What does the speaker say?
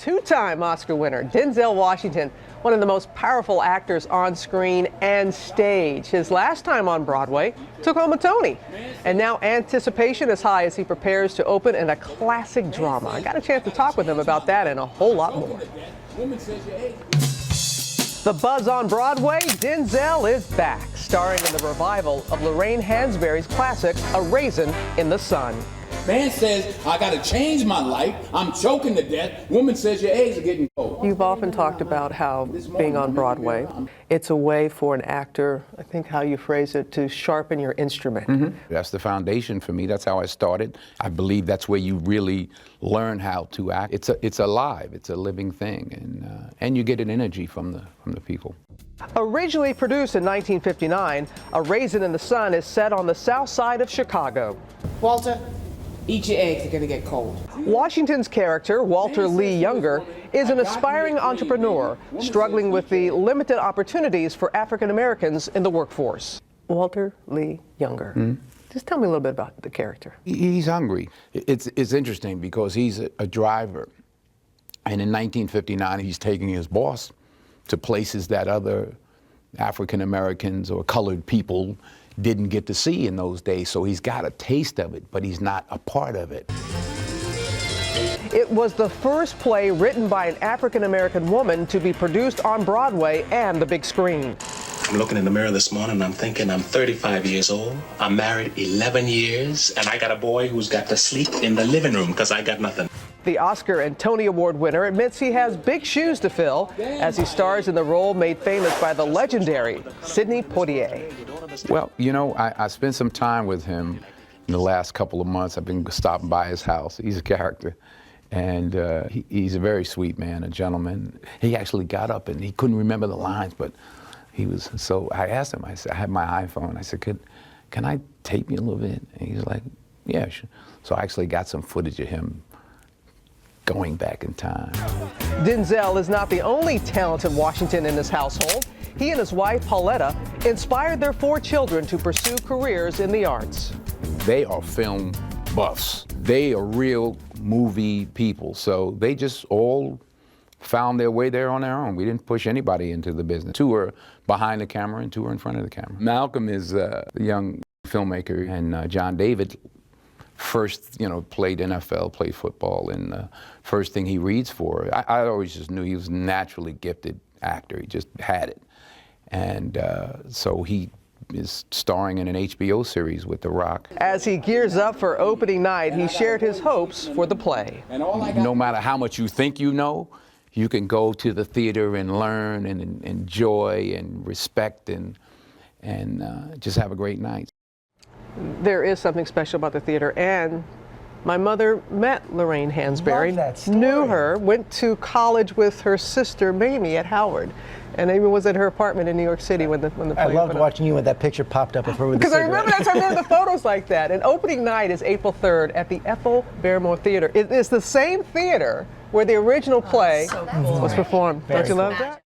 two-time Oscar winner, Denzel Washington, one of the most powerful actors on screen and stage. His last time on Broadway took home a Tony. And now anticipation is high as he prepares to open in a classic drama. I got a chance to talk with him about that and a whole lot more. The buzz on Broadway, Denzel is back, starring in the revival of Lorraine Hansberry's classic, A Raisin in the Sun. Man says, I gotta change my life. I'm choking to death. Woman says your eggs are getting cold. You've often talked about how being on Broadway, it's a way for an actor, I think how you phrase it, to sharpen your instrument. Mm-hmm. That's the foundation for me. That's how I started. I believe that's where you really learn how to act. It's alive. It's a living thing, and you get an energy from the people. Originally produced in 1959, A Raisin in the Sun is set on the south side of Chicago. Walter, eat your eggs, they're gonna get cold. Washington's character, Walter Lee Younger, is an aspiring entrepreneur struggling with the limited opportunities for African Americans in the workforce. Walter Lee Younger. Mm-hmm. Just tell me a little bit about the character. He's hungry. It's interesting because he's a driver. And in 1959, he's taking his boss to places that other African Americans or colored people didn't get to see in those days. So he's got a taste of it, but he's not a part of it. It was the first play written by an African American woman to be produced on Broadway and the big screen. I'm looking in the mirror this morning and I'm thinking I'm 35 years old. I'm married 11 years and I got a boy who's got to sleep in the living room because I got nothing. The Oscar and Tony Award winner admits he has big shoes to fill as he stars in the role made famous by the legendary Sidney Poitier. Well, you know, I spent some time with him in the last couple of months. I've been stopping by his house. He's a character. And he's a very sweet man, a gentleman. He actually got up and he couldn't remember the lines, but he was, so I asked him, I said, I had my iPhone. I said, can I tape you a little bit? And he's like, yeah, sure. So I actually got some footage of him going back in time. Denzel is not the only talented Washington in his household. He and his wife, Pauletta, inspired their 4 children to pursue careers in the arts. They are film buffs. They are real movie people. So they just all found their way there on their own. We didn't push anybody into the business. 2 were behind the camera and 2 were in front of the camera. Malcolm is a young filmmaker, and John David first, played NFL, played football, and the first thing he reads for, I always just knew he was a naturally gifted actor. He just had it. And so he is starring in an HBO series with The Rock. As he gears up for opening night, he shared his hopes for the play. No matter how much you think you know, you can go to the theater and learn and enjoy and respect and just have a great night. There is something special about the theater, and my mother met Lorraine Hansberry, knew her, went to college with her sister Mamie at Howard, and even was at her apartment in New York City when the play opened. I loved watching you when that picture popped up of her with the cigarette. Because I remember the photos like that. And opening night is April 3rd at the Ethel Barrymore Theater. It is the same theater where the original play was performed. Don't you love that?